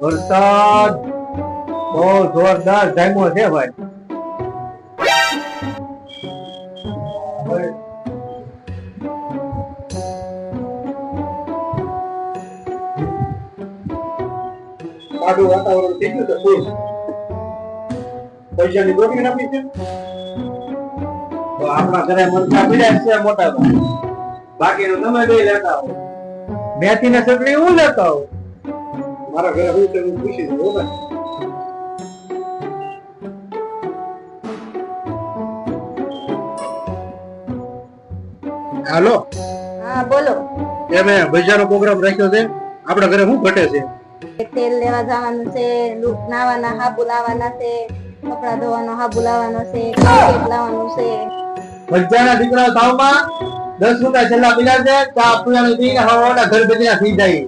વરસાદ બહુ જોરદાર જામ્યો છે ભાઈ. સાદું વાતાવરણ થઈ ગયું તો શું પૈસાની ગોઠવી નાખી છે. તો આપણા ઘરે મરચા પડ્યા છે મોટા ભાઈ, બાકીનું તમે બે લેતા આવો. મેથી ને ચટણી હું લેતા આવું. મારા ઘરે હું તમને પૂછી દઉં ને. હાલો. હા બોલો. એ મેં બજારનો પ્રોગ્રામ રાખ્યો છે. આપણા ઘરે શું ઘટે છે? તેલ લેવા જવાનું છે, નાવાના હાબુ લાવવાના છે, કપડા ધોવાનો હાબુ લાવવાનો છે, કેક લાવવાનું છે. બજારના દીકરા ભાવમાં 10 રૂપિયા છેલ્લા પીલા છે. ચા પીવાનું પીને હવાના ઘર બેઠા થઈ જાય.